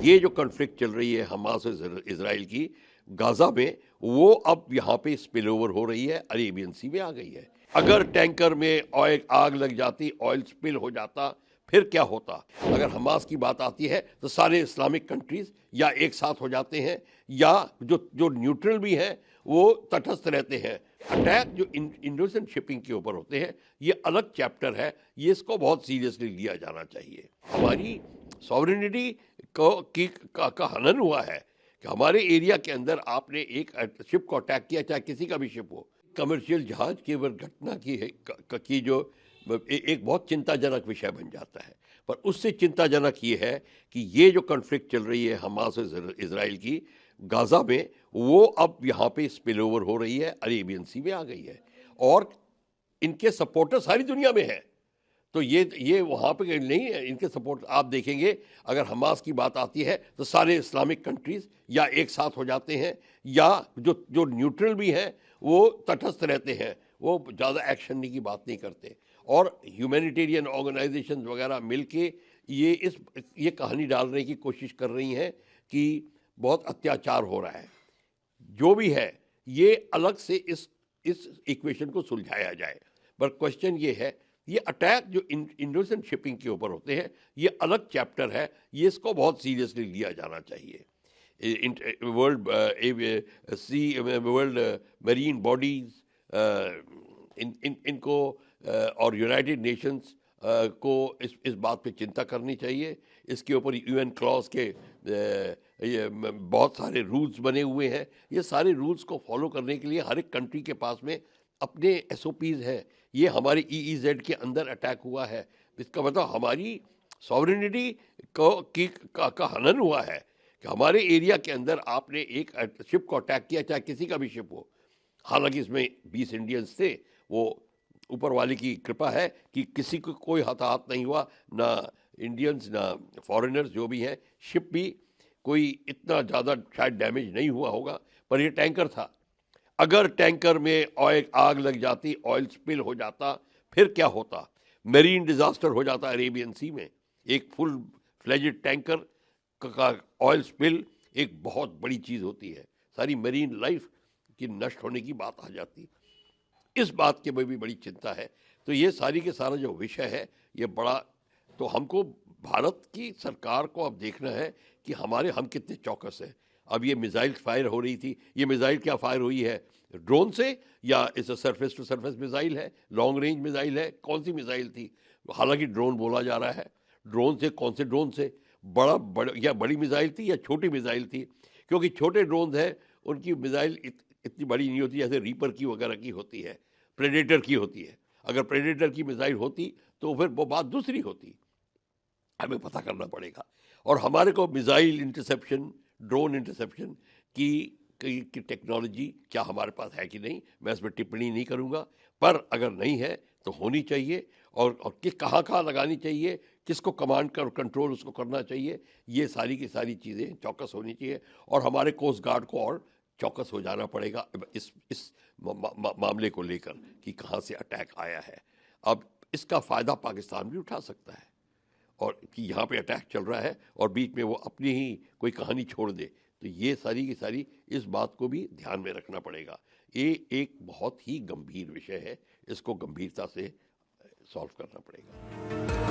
ये जो कॉन्फ्लिक्ट चल रही है हमास और इजराइल की गाजा में, वो अब यहाँ पे स्पिल ओवर हो रही है, अरेबियन सी में आ गई है। अगर टैंकर में ऑयल आग लग जाती, ऑयल स्पिल हो जाता, फिर क्या होता? अगर हमास की बात आती है तो सारे इस्लामिक कंट्रीज या एक साथ हो जाते हैं, या जो जो न्यूट्रल भी हैं वो तटस्थ रहते हैं। अटैक जो इंडोनेशियन शिपिंग के ऊपर होते हैं, ये अलग चैप्टर है, ये इसको बहुत सीरियसली लिया जाना चाहिए। हमारी सॉवरेनिटी का हनन हुआ है कि हमारे एरिया के अंदर आपने एक शिप को अटैक किया, चाहे किसी का भी शिप हो। कमर्शियल जहाज की घटना की जो एक बहुत चिंताजनक विषय बन जाता है, पर उससे चिंताजनक ये है कि ये जो कॉन्फ्लिक्ट चल रही है हमास और इजराइल की गाजा में, वो अब यहाँ पे स्पिल ओवर हो रही है, अरेबियन सी में आ गई है, और इनके सपोर्टर सारी दुनिया में हैं। तो ये वहाँ पे नहीं है, इनके सपोर्ट आप देखेंगे। अगर हमास की बात आती है तो सारे इस्लामिक कंट्रीज या एक साथ हो जाते हैं, या जो जो न्यूट्रल भी हैं वो तटस्थ रहते हैं, वो ज़्यादा एक्शन की बात नहीं करते। और ह्यूमैनिटेरियन ऑर्गेनाइजेशन वगैरह मिलके ये कहानी डालने की कोशिश कर रही हैं कि बहुत अत्याचार हो रहा है। जो भी है, ये अलग से इस इक्वेशन को सुलझाया जाए। पर क्वेश्चन ये है, ये अटैक जो इंडोनेशियन शिपिंग के ऊपर होते हैं, ये अलग चैप्टर है, ये इसको बहुत सीरियसली लिया जाना चाहिए। वर्ल्ड मरीन बॉडीज इनको और यूनाइटेड नेशंस को इस बात पे चिंता करनी चाहिए। इसके ऊपर यूएन क्लॉज के ये बहुत सारे रूल्स बने हुए हैं। ये सारे रूल्स को फॉलो करने के लिए हर एक कंट्री के पास में अपने एसओपीज हैं। ये हमारे ईईजेड के अंदर अटैक हुआ है, इसका मतलब हमारी सॉवरेनिटी का हनन हुआ है कि हमारे एरिया के अंदर आपने एक शिप को अटैक किया, चाहे किसी का भी शिप हो। हालांकि इसमें 20 इंडियंस थे, वो ऊपर वाले की कृपा है कि किसी को कोई हताहत नहीं हुआ, ना इंडियंस ना फॉरेनर्स जो भी हैं। शिप भी कोई इतना ज़्यादा शायद डैमेज नहीं हुआ होगा, पर ये टैंकर था। अगर टैंकर में ऑयल आग लग जाती, ऑयल स्पिल हो जाता, फिर क्या होता? मेरीन डिजास्टर हो जाता अरेबियन सी में। एक फुल फ्लेजेड टैंकर का ऑयल स्पिल एक बहुत बड़ी चीज़ होती है, सारी मेरीन लाइफ की नष्ट होने की बात आ जाती। इस बात के में भी बड़ी चिंता है। तो ये सारी के सारा जो विषय है, ये बड़ा, तो हमको भारत की सरकार को अब देखना है कि हम कितने चौकस हैं। अब ये मिसाइल फायर हो रही थी, ये मिसाइल क्या फायर हुई है? ड्रोन से, या इस सरफेस टू सरफेस मिसाइल है, लॉन्ग रेंज मिसाइल है, कौन सी मिसाइल थी? हालांकि ड्रोन बोला जा रहा है। ड्रोन से, कौन से ड्रोन से? या बड़ी मिसाइल थी या छोटी मिसाइल थी? क्योंकि छोटे ड्रोन हैं, उनकी मिसाइल इतनी बड़ी नहीं होती जैसे रीपर की वगैरह की होती है, प्रेडेटर की होती है। अगर प्रेडेटर की मिसाइल होती तो फिर वो बात दूसरी होती। हमें पता करना पड़ेगा। और हमारे को मिसाइल इंटरसेप्शन, ड्रोन इंटरसेप्शन की टेक्नोलॉजी क्या हमारे पास है कि नहीं, मैं इसमें टिप्पणी नहीं करूंगा। पर अगर नहीं है तो होनी चाहिए, और कि कहाँ कहाँ लगानी चाहिए, किसको कमांड कर कंट्रोल उसको करना चाहिए, ये सारी की सारी चीज़ें चौकस होनी चाहिए। और हमारे कोस्ट गार्ड को और चौकस हो जाना पड़ेगा इस मामले को लेकर कि कहाँ से अटैक आया है। अब इसका फ़ायदा पाकिस्तान भी उठा सकता है, और कि यहाँ पे अटैक चल रहा है और बीच में वो अपनी ही कोई कहानी छोड़ दे। तो ये सारी की सारी इस बात को भी ध्यान में रखना पड़ेगा। ये एक बहुत ही गंभीर विषय है, इसको गंभीरता से सॉल्व करना पड़ेगा।